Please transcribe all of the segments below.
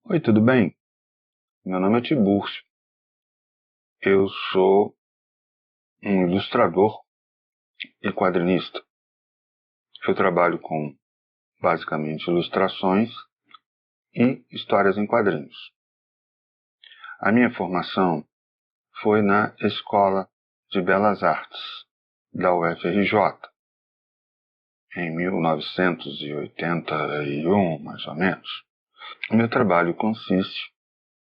Oi, tudo bem? Meu nome é Tiburcio. Eu sou um ilustrador e quadrinista. Eu trabalho com, basicamente, ilustrações e histórias em quadrinhos. A minha formação foi na Escola de Belas Artes da UFRJ, em 1981, mais ou menos. O meu trabalho consiste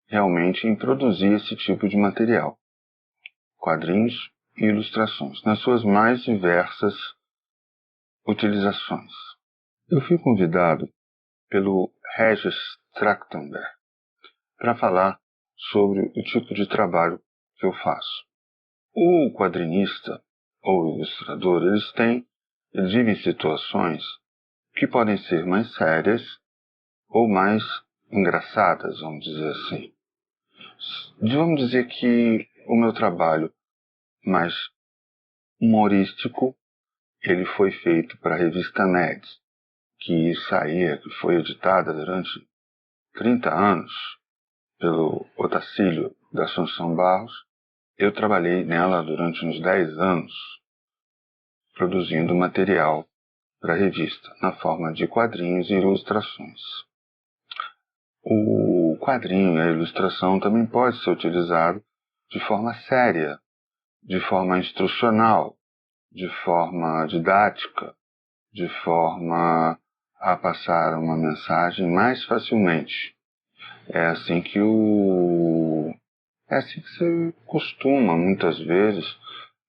realmente em produzir esse tipo de material, quadrinhos e ilustrações, nas suas mais diversas utilizações. Eu fui convidado pelo Regis Trachtenberg para falar sobre o tipo de trabalho que eu faço. O quadrinista ou ilustrador, eles vivem situações que podem ser mais sérias ou mais engraçadas, vamos dizer assim. Vamos dizer que o meu trabalho mais humorístico, ele foi feito para a revista Mad, que foi editada durante 30 anos pelo Otacílio da Assunção Barros. Eu trabalhei nela durante uns 10 anos, produzindo material para a revista, na forma de quadrinhos e ilustrações. O quadrinho e a ilustração também pode ser utilizado de forma séria, de forma instrucional, de forma didática, de forma a passar uma mensagem mais facilmente. É assim que se costuma, muitas vezes,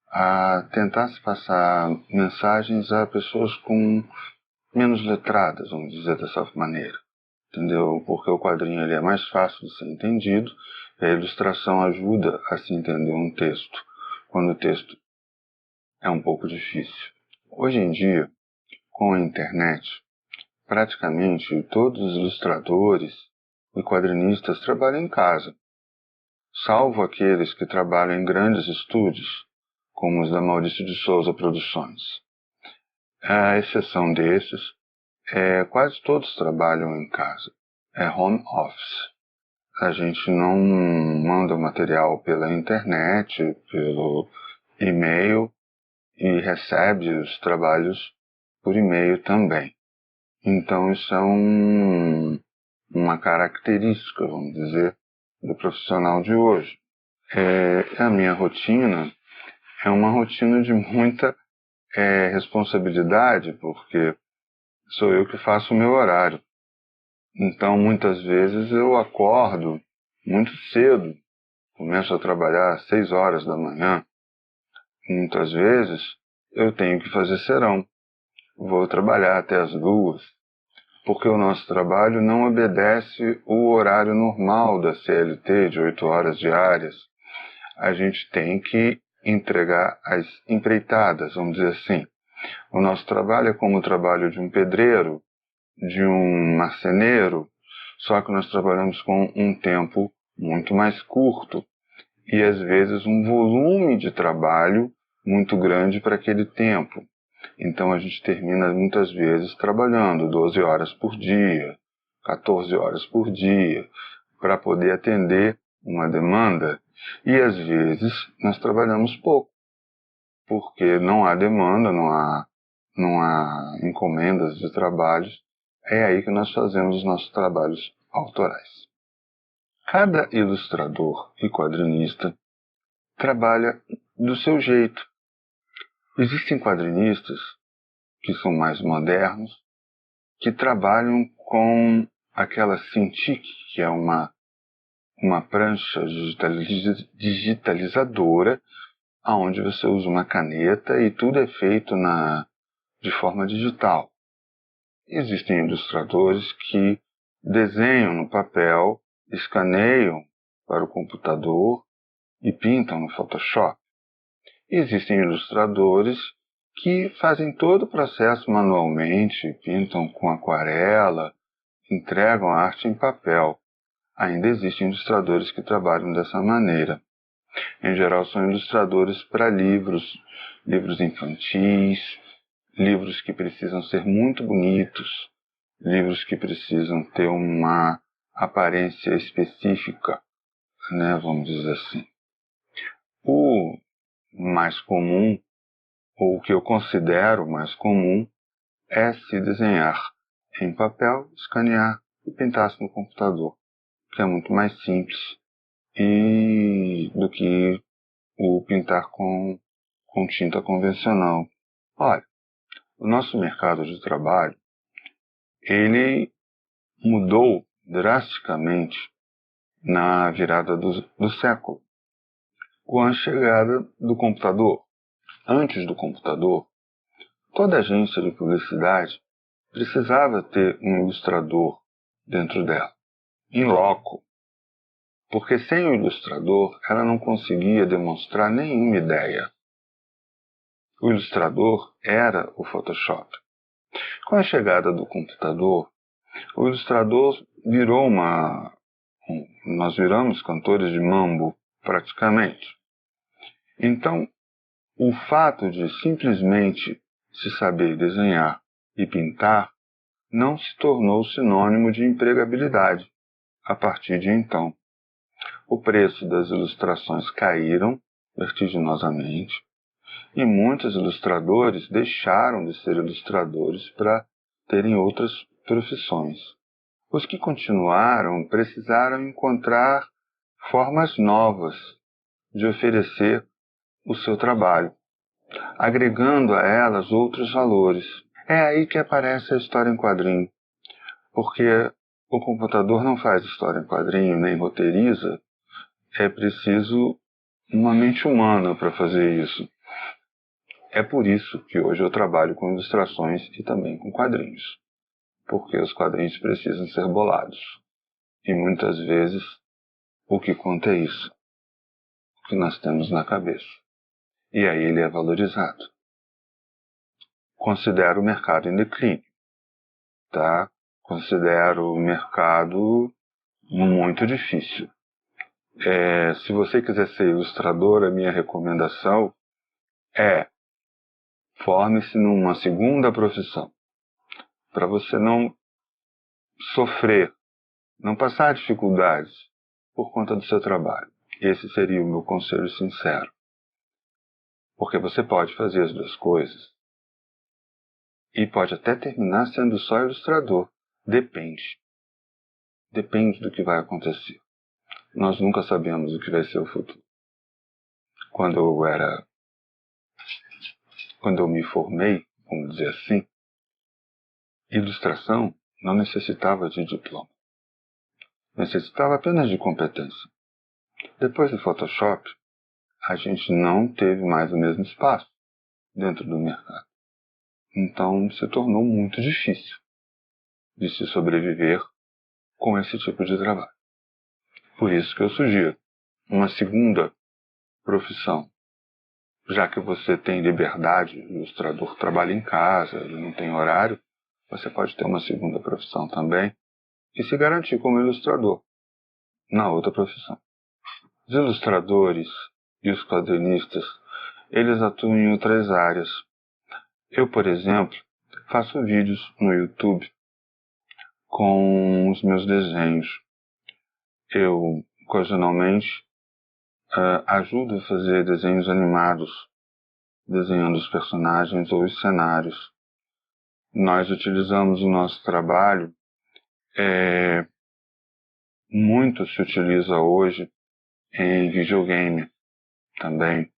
a tentar se passar mensagens a pessoas com menos letradas, vamos dizer dessa maneira. Entendeu? Porque o quadrinho ele é mais fácil de ser entendido, e a ilustração ajuda a se entender um texto, quando o texto é um pouco difícil. Hoje em dia, com a internet, praticamente todos os ilustradores e quadrinistas trabalham em casa, salvo aqueles que trabalham em grandes estúdios, como os da Maurício de Souza Produções. A exceção desses, quase todos trabalham em casa. É home office. A gente não manda o material pela internet, pelo e-mail, e recebe os trabalhos por e-mail também. Então isso é uma característica, vamos dizer, do profissional de hoje. A minha rotina é uma rotina de muita responsabilidade, porque sou eu que faço o meu horário. Então, muitas vezes eu acordo muito cedo, começo a trabalhar às 6 horas da manhã. Muitas vezes eu tenho que fazer serão. Vou trabalhar até as 2, porque o nosso trabalho não obedece o horário normal da CLT de 8 horas diárias. A gente tem que entregar as empreitadas, vamos dizer assim. O nosso trabalho é como o trabalho de um pedreiro, de um marceneiro, só que nós trabalhamos com um tempo muito mais curto e às vezes um volume de trabalho muito grande para aquele tempo. Então a gente termina muitas vezes trabalhando 12 horas por dia, 14 horas por dia, para poder atender uma demanda. E às vezes nós trabalhamos pouco, porque não há demanda, não há encomendas de trabalhos. É aí que nós fazemos os nossos trabalhos autorais. Cada ilustrador e quadrinista trabalha do seu jeito. Existem quadrinistas que são mais modernos, que trabalham com aquela Cintiq, que é uma prancha digitalizadora, onde você usa uma caneta e tudo é feito de forma digital. Existem ilustradores que desenham no papel, escaneiam para o computador e pintam no Photoshop. Existem ilustradores que fazem todo o processo manualmente, pintam com aquarela, entregam a arte em papel. Ainda existem ilustradores que trabalham dessa maneira. Em geral, são ilustradores para livros infantis, livros que precisam ser muito bonitos, livros que precisam ter uma aparência específica, né, vamos dizer assim. O mais comum, ou o que eu considero mais comum, é se desenhar em papel, escanear e pintar-se no computador, que é muito mais simples do que o pintar com tinta convencional. Olha, o nosso mercado de trabalho, ele mudou drasticamente na virada do século, com a chegada do computador. Antes do computador, toda agência de publicidade precisava ter um ilustrador dentro dela, em loco, porque sem o ilustrador ela não conseguia demonstrar nenhuma ideia. O ilustrador era o Photoshop. Com a chegada do computador, o ilustrador virou nós viramos cantores de mambo, praticamente. Então, o fato de simplesmente se saber desenhar e pintar não se tornou sinônimo de empregabilidade a partir de então. O preço das ilustrações caíram vertiginosamente e muitos ilustradores deixaram de ser ilustradores para terem outras profissões. Os que continuaram precisaram encontrar formas novas de oferecer o seu trabalho, agregando a elas outros valores. É aí que aparece a história em quadrinho, porque o computador não faz história em quadrinho, nem roteiriza, é preciso uma mente humana para fazer isso. É por isso que hoje eu trabalho com ilustrações e também com quadrinhos, porque os quadrinhos precisam ser bolados. E muitas vezes o que conta é isso, o que nós temos na cabeça. E aí ele é valorizado. Considero o mercado em declínio, tá? Considero o mercado muito difícil. Se você quiser ser ilustrador, a minha recomendação é forme-se numa segunda profissão, para você não sofrer, não passar dificuldades por conta do seu trabalho. Esse seria o meu conselho sincero. Porque você pode fazer as duas coisas e pode até terminar sendo só ilustrador. Depende. Depende do que vai acontecer. Nós nunca sabemos o que vai ser o futuro. Quando eu me formei, vamos dizer assim, ilustração não necessitava de diploma. Necessitava apenas de competência. Depois do Photoshop, a gente não teve mais o mesmo espaço dentro do mercado. Então se tornou muito difícil de se sobreviver com esse tipo de trabalho. Por isso que eu sugiro uma segunda profissão. Já que você tem liberdade, o ilustrador trabalha em casa, ele não tem horário, você pode ter uma segunda profissão também e se garantir como ilustrador na outra profissão. Os ilustradores e os quadrinistas, eles atuam em outras áreas. Eu, por exemplo, faço vídeos no YouTube com os meus desenhos. Eu, ocasionalmente, ajudo a fazer desenhos animados, desenhando os personagens ou os cenários. Nós utilizamos o nosso trabalho, muito se utiliza hoje em videogame também.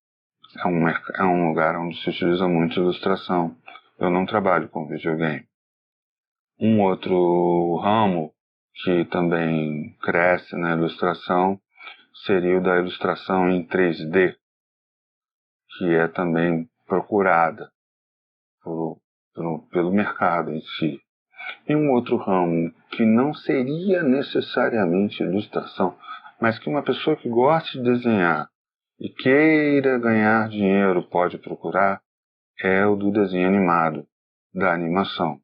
É um lugar onde se utiliza muito ilustração. Eu não trabalho com videogame. Um outro ramo que também cresce na ilustração seria o da ilustração em 3D, que é também procurada pelo mercado em si. E um outro ramo que não seria necessariamente ilustração, mas que uma pessoa que gosta de desenhar e queira ganhar dinheiro pode procurar, é o do desenho animado, da animação,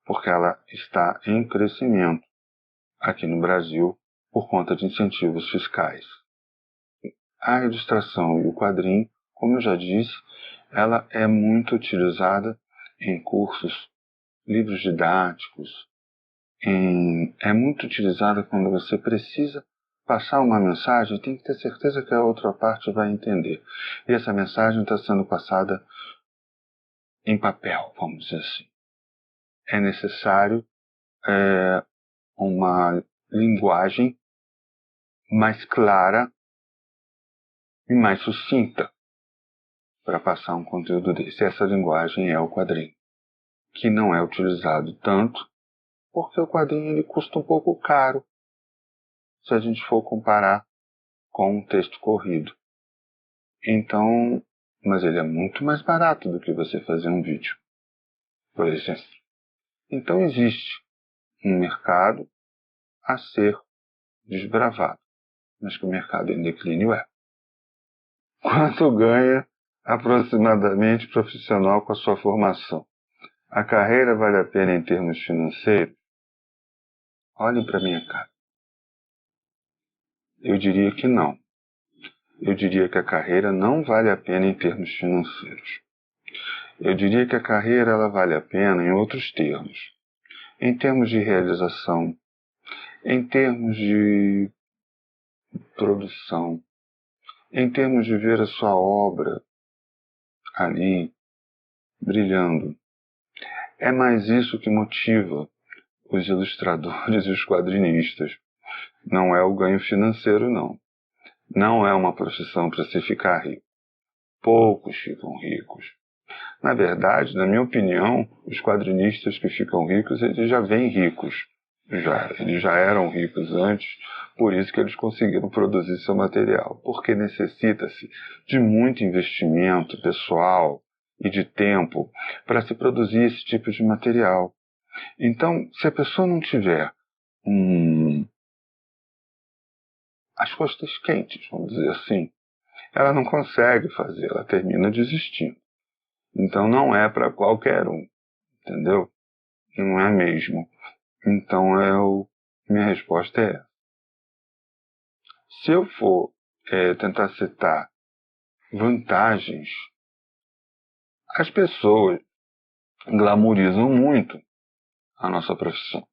porque ela está em crescimento aqui no Brasil por conta de incentivos fiscais. A ilustração e o quadrinho, como eu já disse, ela é muito utilizada em cursos, livros didáticos, é muito utilizada quando você precisa passar uma mensagem, tem que ter certeza que a outra parte vai entender. E essa mensagem está sendo passada em papel, vamos dizer assim. É necessário uma linguagem mais clara e mais sucinta para passar um conteúdo desse. Essa linguagem é o quadrinho, que não é utilizado tanto, porque o quadrinho ele custa um pouco caro, se a gente for comparar com um texto corrido. Então, mas ele é muito mais barato do que você fazer um vídeo, por exemplo. Então existe um mercado a ser desbravado, mas que o mercado em declínio é. Quanto ganha aproximadamente profissional com a sua formação? A carreira vale a pena em termos financeiros? Olhem para minha cara. Eu diria que não. Eu diria que a carreira não vale a pena em termos financeiros. Eu diria que a carreira ela vale a pena em outros termos. Em termos de realização, em termos de produção, em termos de ver a sua obra ali brilhando. É mais isso que motiva os ilustradores e os quadrinistas. Não é o ganho financeiro, não. Não é uma profissão para se ficar rico. Poucos ficam ricos. Na verdade, na minha opinião, os quadrinistas que ficam ricos, eles já vêm ricos. Eles já eram ricos antes, por isso que eles conseguiram produzir seu material. Porque necessita-se de muito investimento pessoal e de tempo para se produzir esse tipo de material. Então, se a pessoa não tiver as costas quentes, vamos dizer assim, ela não consegue fazer, ela termina desistindo. Então não é para qualquer um, entendeu? Não é mesmo. Então minha resposta é essa. Se eu for tentar citar vantagens, as pessoas glamorizam muito a nossa profissão.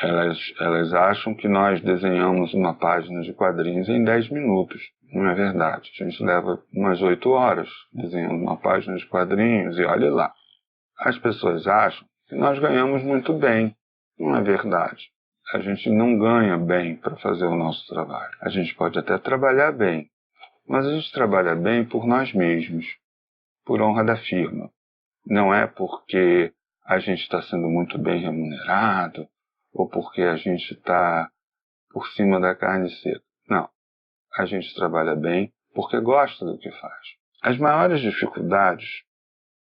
Elas acham que nós desenhamos uma página de quadrinhos em 10 minutos. Não é verdade. A gente leva umas 8 horas desenhando uma página de quadrinhos e olhe lá. As pessoas acham que nós ganhamos muito bem. Não é verdade. A gente não ganha bem para fazer o nosso trabalho. A gente pode até trabalhar bem, mas a gente trabalha bem por nós mesmos, por honra da firma. Não é porque a gente está sendo muito bem remunerado ou porque a gente está por cima da carne seca. Não. A gente trabalha bem porque gosta do que faz. As maiores dificuldades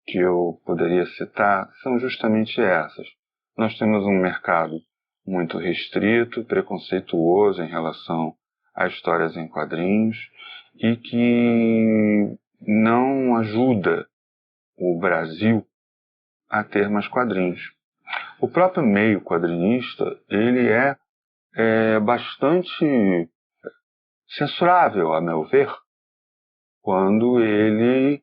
que eu poderia citar são justamente essas. Nós temos um mercado muito restrito, preconceituoso em relação a histórias em quadrinhos e que não ajuda o Brasil a ter mais quadrinhos. O próprio meio quadrinista, ele é bastante censurável, a meu ver, quando ele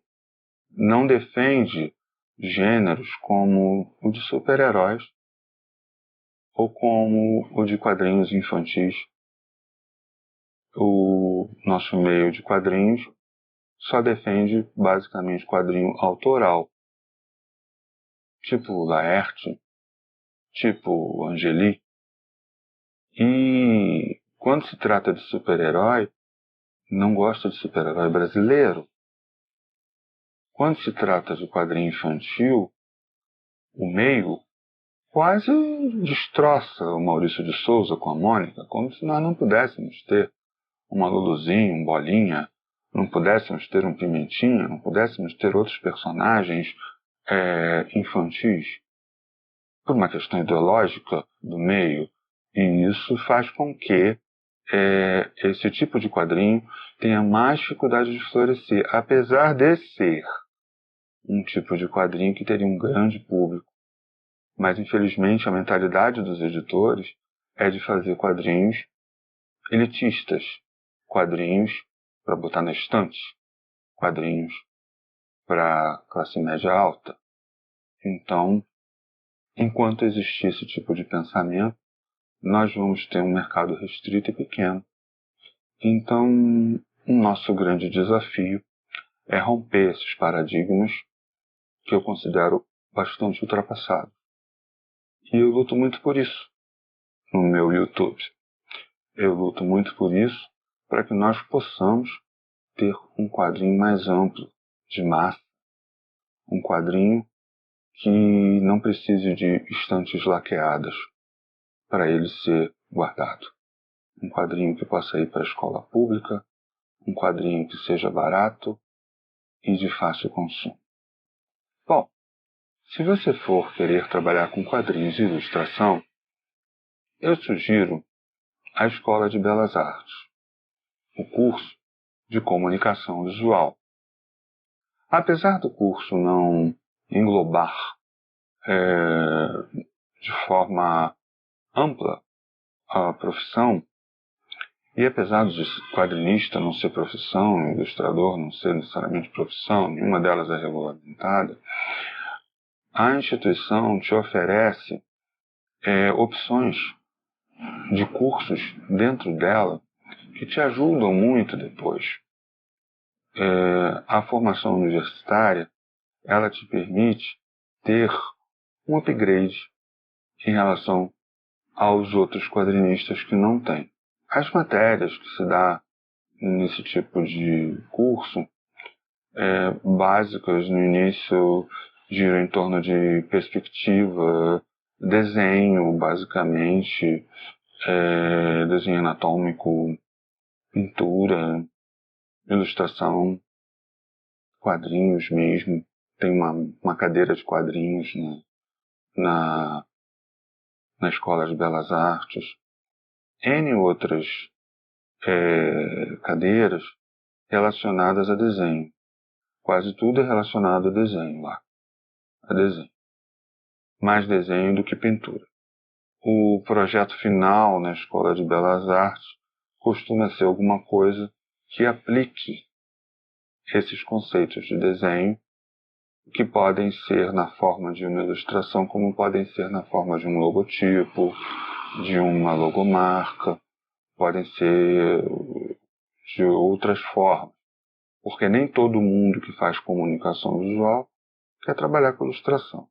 não defende gêneros como o de super-heróis ou como o de quadrinhos infantis. O nosso meio de quadrinhos só defende basicamente quadrinho autoral, tipo Laerte, tipo Angeli. E quando se trata de super-herói, não gosta de super-herói brasileiro. Quando se trata de quadrinho infantil, o meio quase destroça o Maurício de Souza com a Mônica, como se nós não pudéssemos ter uma Luluzinha, um Bolinha, não pudéssemos ter um Pimentinha, não pudéssemos ter outros personagens infantis, por uma questão ideológica do meio. E isso faz com que esse tipo de quadrinho tenha mais dificuldade de florescer, apesar de ser um tipo de quadrinho que teria um grande público. Mas, infelizmente, a mentalidade dos editores é de fazer quadrinhos elitistas, quadrinhos para botar na estante, quadrinhos para classe média alta. Então, Enquanto existir esse tipo de pensamento, nós vamos ter um mercado restrito e pequeno. Então, o nosso grande desafio é romper esses paradigmas que eu considero bastante ultrapassados. E eu luto muito por isso no meu YouTube. Eu luto muito por isso para que nós possamos ter um quadrinho mais amplo, de massa. Um quadrinho que não precise de estantes laqueadas para ele ser guardado. Um quadrinho que possa ir para a escola pública, um quadrinho que seja barato e de fácil consumo. Bom, se você for querer trabalhar com quadrinhos e ilustração, eu sugiro a Escola de Belas Artes, o curso de comunicação visual. Apesar do curso não englobar de forma ampla a profissão, e apesar de quadrinista não ser profissão, ilustrador não ser necessariamente profissão, nenhuma delas é regulamentada, a instituição te oferece opções de cursos dentro dela que te ajudam muito depois. A formação universitária, ela te permite ter um upgrade em relação aos outros quadrinistas que não têm. As matérias que se dá nesse tipo de curso, básicas no início, giram em torno de perspectiva, desenho, basicamente, desenho anatômico, pintura, ilustração, quadrinhos mesmo. Tem uma cadeira de quadrinhos na Escola de Belas Artes. N outras cadeiras relacionadas a desenho. Quase tudo é relacionado a desenho lá. A desenho. Mais desenho do que pintura. O projeto final na Escola de Belas Artes costuma ser alguma coisa que aplique esses conceitos de desenho, que podem ser na forma de uma ilustração, como podem ser na forma de um logotipo, de uma logomarca, podem ser de outras formas. Porque nem todo mundo que faz comunicação visual quer trabalhar com ilustração.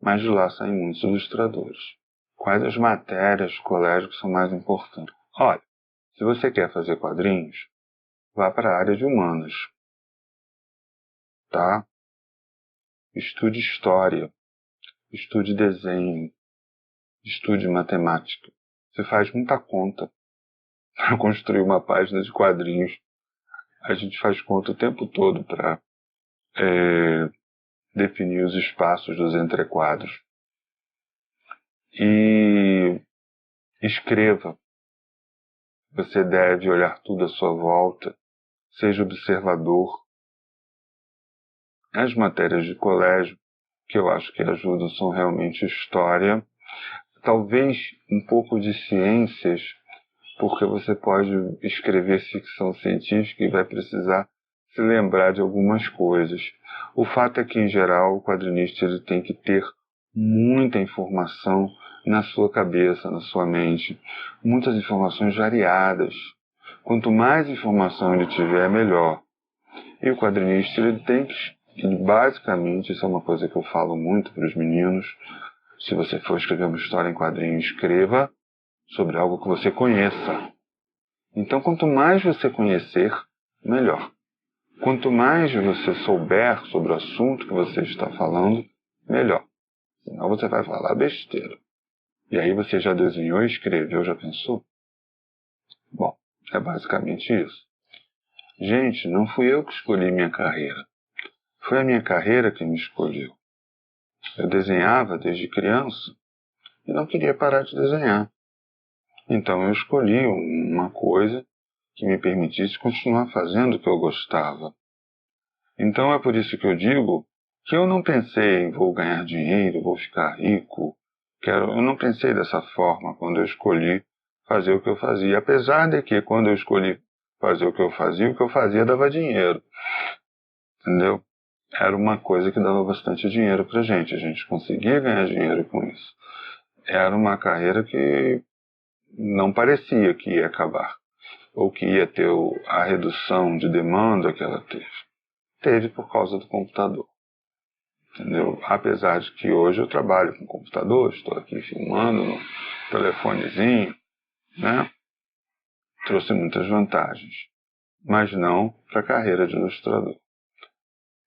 Mas de lá saem muitos ilustradores. Quais as matérias do colégio que são mais importantes? Olha, se você quer fazer quadrinhos, vá para a área de humanas. Tá? Estude história, estude desenho, estude matemática. Você faz muita conta para construir uma página de quadrinhos. A gente faz conta o tempo todo para definir os espaços dos entrequadros. E escreva. Você deve olhar tudo à sua volta. Seja observador. As matérias de colégio que eu acho que ajudam são realmente história. Talvez um pouco de ciências, porque você pode escrever ficção científica e vai precisar se lembrar de algumas coisas. O fato é que, em geral, o quadrinista ele tem que ter muita informação na sua cabeça, na sua mente. Muitas informações variadas. Quanto mais informação ele tiver, melhor. E o quadrinista ele tem que... basicamente, isso é uma coisa que eu falo muito para os meninos. Se você for escrever uma história em quadrinho, escreva sobre algo que você conheça. Então, quanto mais você conhecer, melhor. Quanto mais você souber sobre o assunto que você está falando, melhor. Senão você vai falar besteira. E aí você já desenhou e escreveu, já pensou? Bom, é basicamente isso. Gente, não fui eu que escolhi minha carreira. Foi a minha carreira que me escolheu. Eu desenhava desde criança e não queria parar de desenhar. Então eu escolhi uma coisa que me permitisse continuar fazendo o que eu gostava. Então é por isso que eu digo que eu não pensei em vou ganhar dinheiro, vou ficar rico. Eu não pensei dessa forma quando eu escolhi fazer o que eu fazia. Apesar de que quando eu escolhi fazer o que eu fazia dava dinheiro. Entendeu? era uma coisa que dava bastante dinheiro pra gente. A gente conseguia ganhar dinheiro com isso. Era uma carreira que não parecia que ia acabar, ou que ia ter a redução de demanda que ela teve. Teve por causa do computador. Entendeu? Apesar de que hoje eu trabalho com computador, estou aqui filmando no telefonezinho, né? Trouxe muitas vantagens, mas não para a carreira de ilustrador.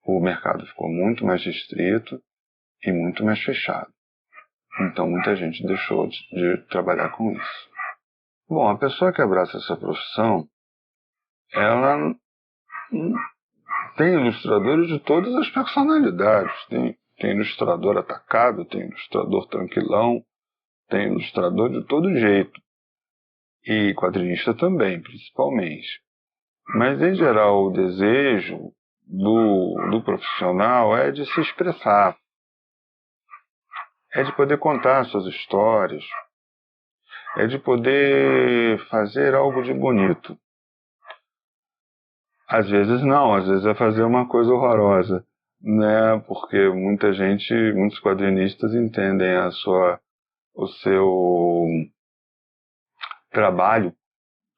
O mercado ficou muito mais restrito e muito mais fechado. Então muita gente deixou de trabalhar com isso. Bom, a pessoa que abraça essa profissão, ela tem ilustradores de todas as personalidades. Tem ilustrador atacado, tem ilustrador tranquilão, tem ilustrador de todo jeito. E quadrinista também, principalmente. Mas, em geral, o desejo do profissional é de se expressar. É de poder contar suas histórias. É de poder fazer algo de bonito. Às vezes não, às vezes é fazer uma coisa horrorosa, né? Porque muitos quadrinistas entendem o seu trabalho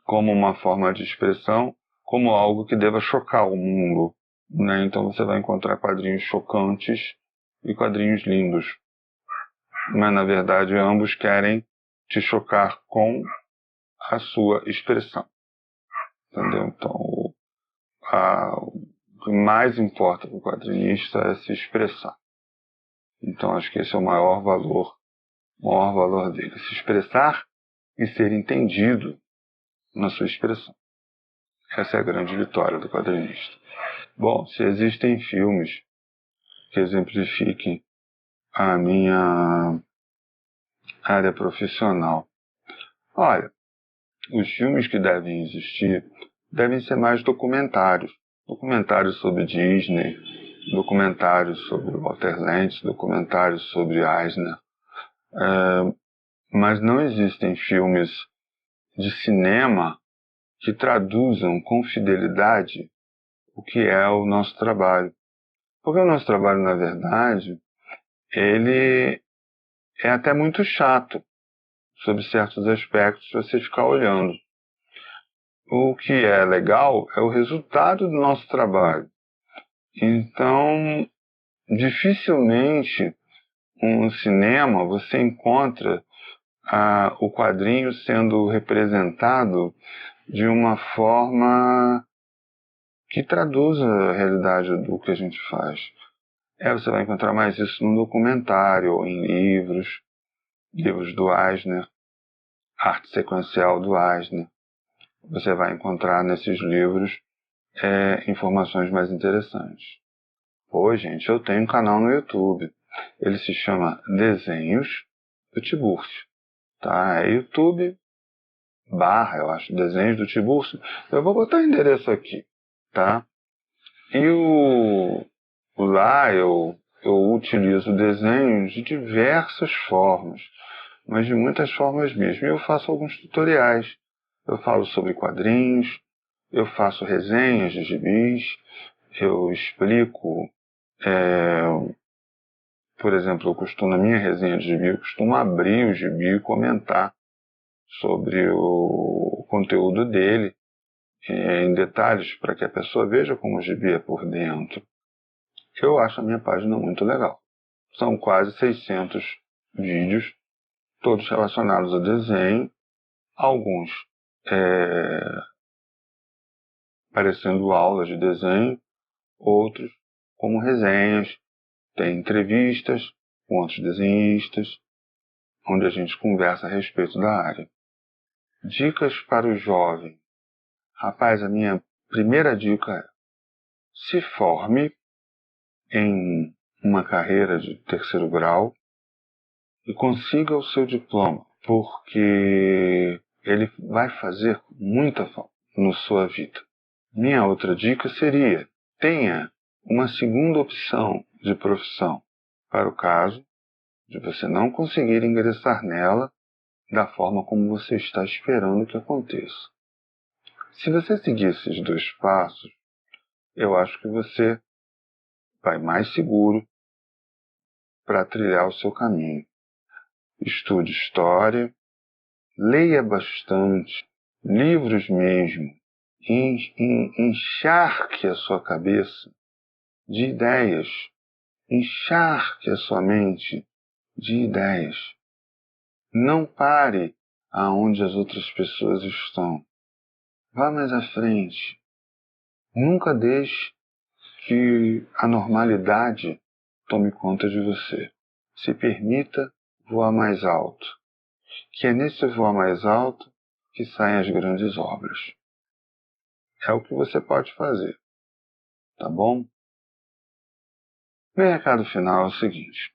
como uma forma de expressão, como algo que deva chocar o mundo, né? Então você vai encontrar quadrinhos chocantes e quadrinhos lindos. Mas na verdade ambos querem te chocar com a sua expressão. Entendeu? Então o que mais importa para o quadrinista é se expressar. Então acho que esse é o maior valor dele. Se expressar e ser entendido na sua expressão. Essa é a grande vitória do quadrinista. Bom, se existem filmes que exemplifiquem a minha área profissional. Olha, os filmes que devem existir devem ser mais documentários. Documentários sobre Disney, documentários sobre Walter Lantz, documentários sobre Eisner. Mas não existem filmes de cinema que traduzam com fidelidade o que é o nosso trabalho. Porque o nosso trabalho, na verdade, ele é até muito chato sobre certos aspectos se você ficar olhando. O que é legal é o resultado do nosso trabalho. Então, dificilmente no cinema você encontra o quadrinho sendo representado de uma forma que traduza a realidade do que a gente faz. Você vai encontrar mais isso no documentário ou em livros do Eisner, arte sequencial do Eisner. Você vai encontrar nesses livros informações mais interessantes. Pô, gente, eu tenho um canal no YouTube. Ele se chama Desenhos do Tiburcio. Tá? É YouTube eu acho, Desenhos do Tiburcio. Eu vou botar o endereço aqui, tá? E lá eu utilizo desenhos de diversas formas, mas de muitas formas mesmo. E eu faço alguns tutoriais. Eu falo sobre quadrinhos, eu faço resenhas de gibis, eu explico, por exemplo, na minha resenha de gibi, eu costumo abrir o gibi e comentar sobre o conteúdo dele em detalhes, para que a pessoa veja como o gibi é por dentro. Eu acho a minha página muito legal. São quase 600 vídeos, todos relacionados a desenho, alguns parecendo aulas de desenho, outros como resenhas, tem entrevistas com outros desenhistas, onde a gente conversa a respeito da área. Dicas para o jovem. Rapaz, a minha primeira dica é: se forme em uma carreira de terceiro grau e consiga o seu diploma, porque ele vai fazer muita falta na sua vida. Minha outra dica seria: tenha uma segunda opção de profissão para o caso de você não conseguir ingressar nela da forma como você está esperando que aconteça. Se você seguir esses dois passos, eu acho que você vai mais seguro para trilhar o seu caminho. Estude história, leia bastante, livros mesmo, encharque a sua cabeça de ideias, encharque a sua mente de ideias. Não pare aonde as outras pessoas estão. Vá mais à frente. Nunca deixe que a normalidade tome conta de você. Se permita voar mais alto, que é nesse voar mais alto que saem as grandes obras. É o que você pode fazer, tá bom? Meu recado final é o seguinte.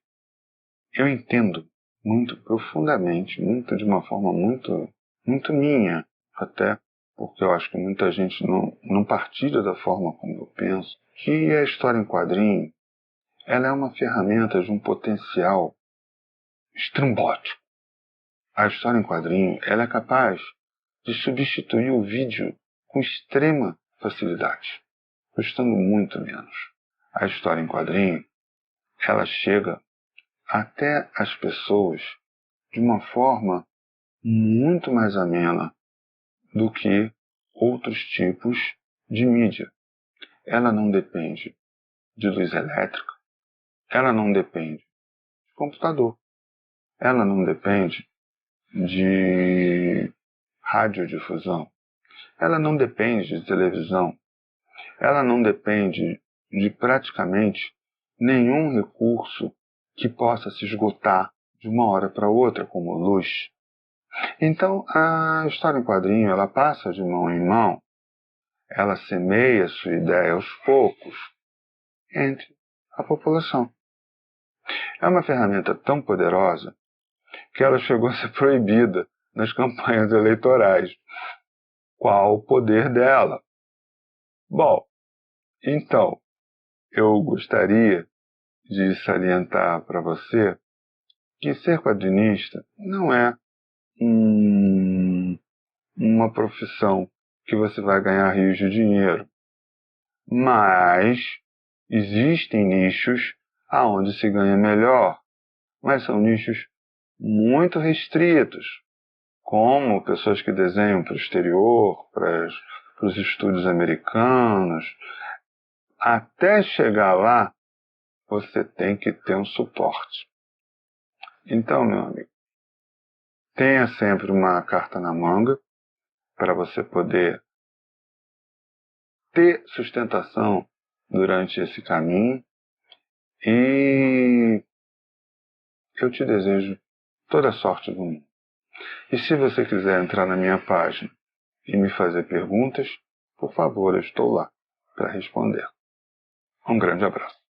Eu entendo muito profundamente, muito de uma forma muito minha, até porque eu acho que muita gente não partilha da forma como eu penso, que a história em quadrinho, ela é uma ferramenta de um potencial estrambótico. A história em quadrinho, ela é capaz de substituir o vídeo com extrema facilidade, custando muito menos. A história em quadrinho, ela chega até as pessoas de uma forma muito mais amena do que outros tipos de mídia. Ela não depende de luz elétrica, ela não depende de computador, ela não depende de radiodifusão, ela não depende de televisão, ela não depende de praticamente nenhum recurso que possa se esgotar de uma hora para outra, como luz. Então, a história em quadrinho, ela passa de mão em mão, ela semeia sua ideia aos poucos entre a população. É uma ferramenta tão poderosa que ela chegou a ser proibida nas campanhas eleitorais. Qual o poder dela? Bom, então, eu gostaria de salientar para você que ser quadrinista não é uma profissão que você vai ganhar rios de dinheiro. Mas existem nichos aonde se ganha melhor, mas são nichos muito restritos, como pessoas que desenham para o exterior, para os estúdios americanos. Até chegar lá, você tem que ter um suporte. Então, meu amigo, tenha sempre uma carta na manga para você poder ter sustentação durante esse caminho, e eu te desejo toda a sorte do mundo. E se você quiser entrar na minha página e me fazer perguntas, por favor, eu estou lá para responder. Um grande abraço.